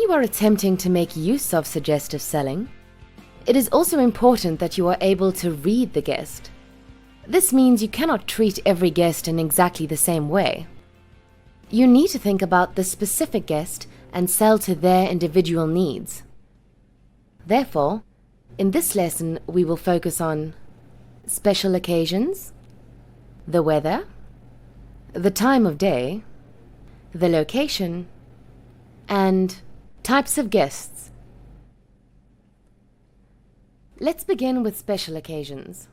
you are attempting to make use of suggestive selling, it is also important that you are able to read the guest. This means you cannot treat every guest in exactly the same way. You need to think about the specific guest and sell to their individual needs. Therefore, in this lesson, we will focus on special occasions, the weather, the time of day, the location, and types of guests. Let's begin with special occasions.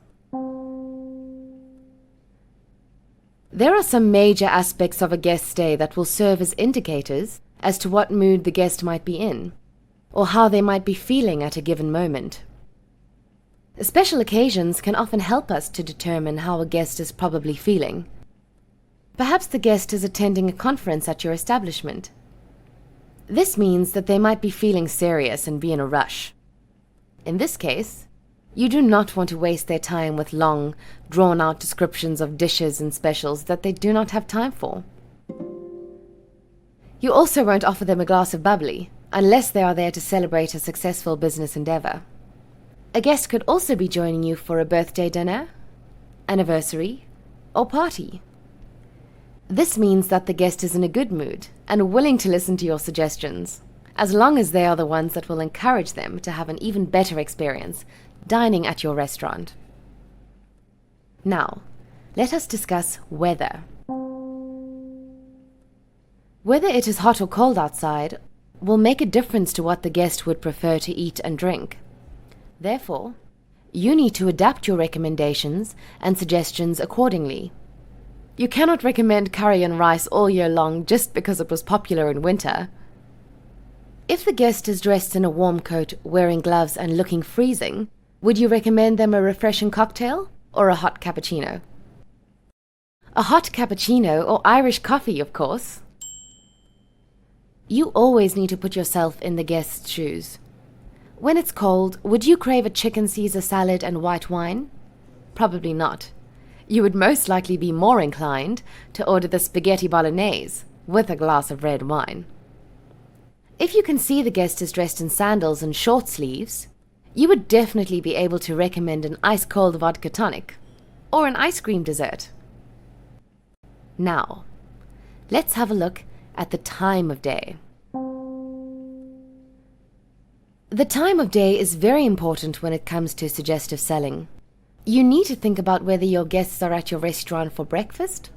There are some major aspects of a guest stay that will serve as indicators as to what mood the guest might be in, or how they might be feeling at a given moment. Special occasions can often help us to determine how a guest is probably feeling. Perhaps the guest is attending a conference at your establishment. This means that they might be feeling serious and be in a rush. In this case, you do not want to waste their time with long, drawn-out descriptions of dishes and specials that they do not have time for. You also won't offer them a glass of bubbly, unless they are there to celebrate a successful business endeavor. A guest could also be joining you for a birthday dinner, anniversary, or party. This means that the guest is in a good mood and willing to listen to your suggestions, as long as they are the ones that will encourage them to have an even better experience dining at your restaurant. Now, let us discuss weather. Whether it is hot or cold outside will make a difference to what the guest would prefer to eat and drink. Therefore, you need to adapt your recommendations and suggestions accordingly. You cannot recommend curry and rice all year long just because it was popular in winter. If the guest is dressed in a warm coat, wearing gloves and looking freezing, would you recommend them a refreshing cocktail or a hot cappuccino? A hot cappuccino or Irish coffee, of course. You always need to put yourself in the guest's shoes. When it's cold, would you crave a chicken Caesar salad and white wine? Probably not. You would most likely be more inclined to order the spaghetti bolognese with a glass of red wine. If you can see the guest is dressed in sandals and short sleeves, you would definitely be able to recommend an ice-cold vodka tonic or an ice cream dessert. Now, let's have a look at the time of day. The time of day is very important when it comes to suggestive selling. You need to think about whether your guests are at your restaurant for breakfast,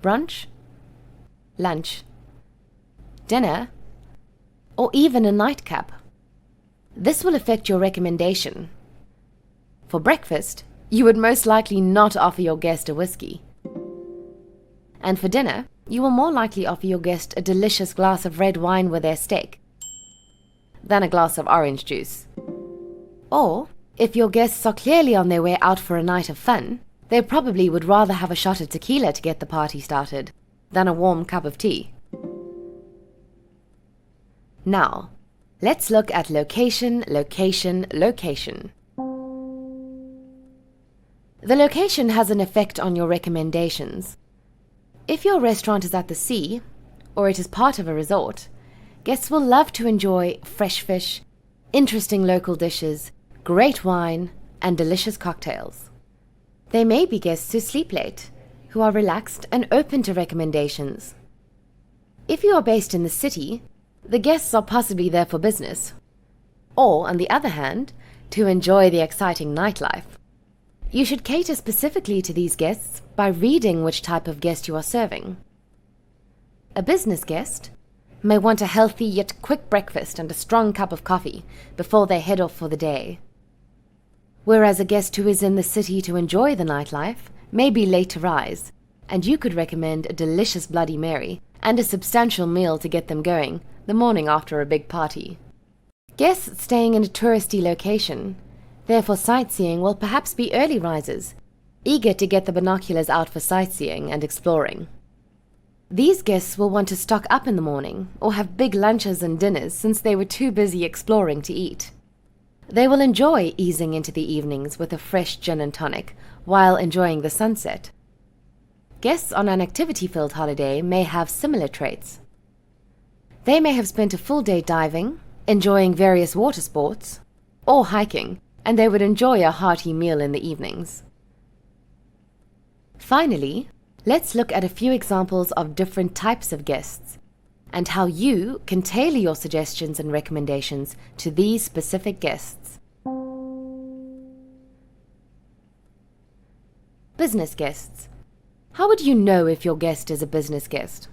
brunch, lunch, dinner, or even a nightcap. This will affect your recommendation. For breakfast, you would most likely not offer your guest a whiskey. And for dinner, you will more likely offer your guest a delicious glass of red wine with their steak than a glass of orange juice. Or, if your guests are clearly on their way out for a night of fun, they probably would rather have a shot of tequila to get the party started than a warm cup of tea. Now, let's look at location, location, location. The location has an effect on your recommendations. If your restaurant is at the sea, or it is part of a resort, guests will love to enjoy fresh fish, interesting local dishes, great wine, and delicious cocktails. They may be guests who sleep late, who are relaxed and open to recommendations. If you are based in the city, the guests are possibly there for business, or, on the other hand, to enjoy the exciting nightlife. You should cater specifically to these guests by reading which type of guest you are serving. A business guest may want a healthy yet quick breakfast and a strong cup of coffee before they head off for the day. Whereas a guest who is in the city to enjoy the nightlife may be late to rise, and you could recommend a delicious Bloody Mary and a substantial meal to get them going the morning after a big party. Guests staying in a touristy location, therefore sightseeing, will perhaps be early risers, eager to get the binoculars out for sightseeing and exploring. These guests will want to stock up in the morning or have big lunches and dinners since they were too busy exploring to eat. They will enjoy easing into the evenings with a fresh gin and tonic while enjoying the sunset. Guests on an activity-filled holiday may have similar traits. They may have spent a full day diving, enjoying various water sports, or hiking, and they would enjoy a hearty meal in the evenings. Finally, let's look at a few examples of different types of guests and how you can tailor your suggestions and recommendations to these specific guests. Business guests. How would you know if your guest is a business guest?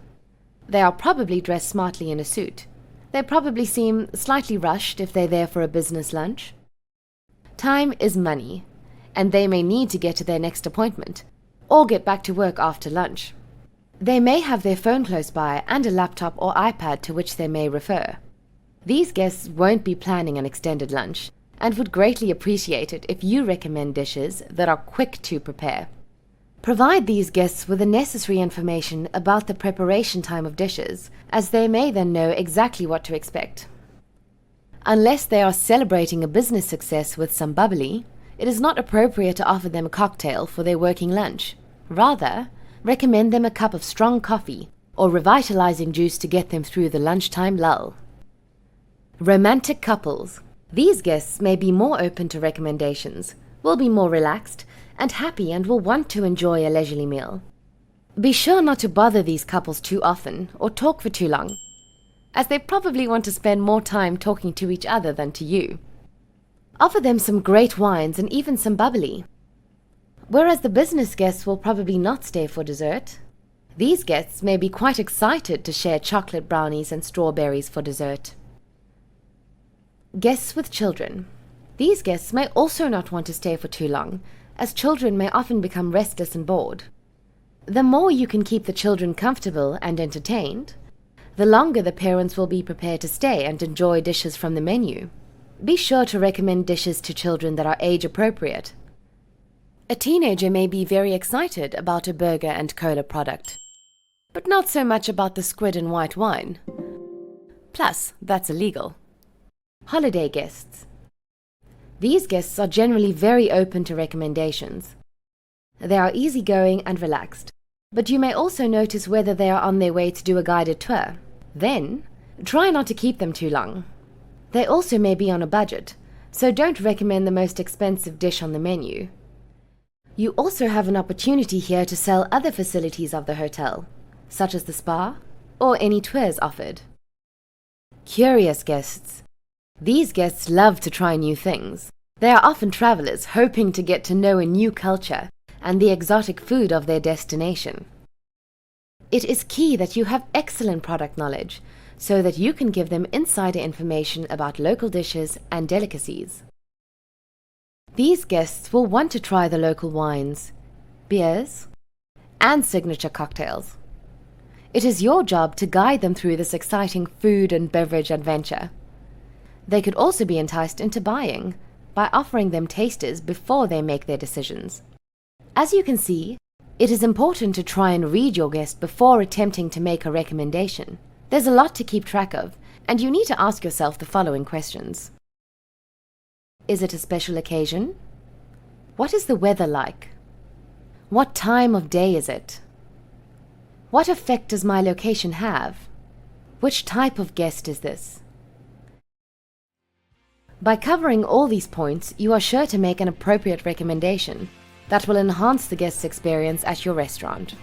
They are probably dressed smartly in a suit. They probably seem slightly rushed if they're there for a business lunch. Time is money, and they may need to get to their next appointment or get back to work after lunch. They may have their phone close by and a laptop or iPad to which they may refer. These guests won't be planning an extended lunch and would greatly appreciate it if you recommend dishes that are quick to prepare. Provide these guests with the necessary information about the preparation time of dishes, as they may then know exactly what to expect. Unless they are celebrating a business success with some bubbly, it is not appropriate to offer them a cocktail for their working lunch. Rather, recommend them a cup of strong coffee or revitalizing juice to get them through the lunchtime lull. Romantic couples. These guests may be more open to recommendations, will be more relaxed and happy, and will want to enjoy a leisurely meal. Be sure not to bother these couples too often or talk for too long, as they probably want to spend more time talking to each other than to you. Offer them some great wines and even some bubbly. Whereas the business guests will probably not stay for dessert, these guests may be quite excited to share chocolate brownies and strawberries for dessert. Guests with children. These guests may also not want to stay for too long, as children may often become restless and bored. The more you can keep the children comfortable and entertained, the longer the parents will be prepared to stay and enjoy dishes from the menu. Be sure to recommend dishes to children that are age appropriate. A teenager may be very excited about a burger and cola product, but not so much about the squid and white wine. Plus, that's illegal. Holiday guests. These guests are generally very open to recommendations. They are easygoing and relaxed, but you may also notice whether they are on their way to do a guided tour. Then, try not to keep them too long. They also may be on a budget, so don't recommend the most expensive dish on the menu. You also have an opportunity here to sell other facilities of the hotel, such as the spa or any tours offered. Curious guests. These guests love to try new things. They are often travelers hoping to get to know a new culture and the exotic food of their destination. It is key that you have excellent product knowledge so that you can give them insider information about local dishes and delicacies. These guests will want to try the local wines, beers, and signature cocktails. It is your job to guide them through this exciting food and beverage adventure. They could also be enticed into buying by offering them tasters before they make their decisions. As you can see, it is important to try and read your guest before attempting to make a recommendation. There's a lot to keep track of, and you need to ask yourself the following questions. Is it a special occasion? What is the weather like? What time of day is it? What effect does my location have? Which type of guest is this? By covering all these points, you are sure to make an appropriate recommendation that will enhance the guest's experience at your restaurant.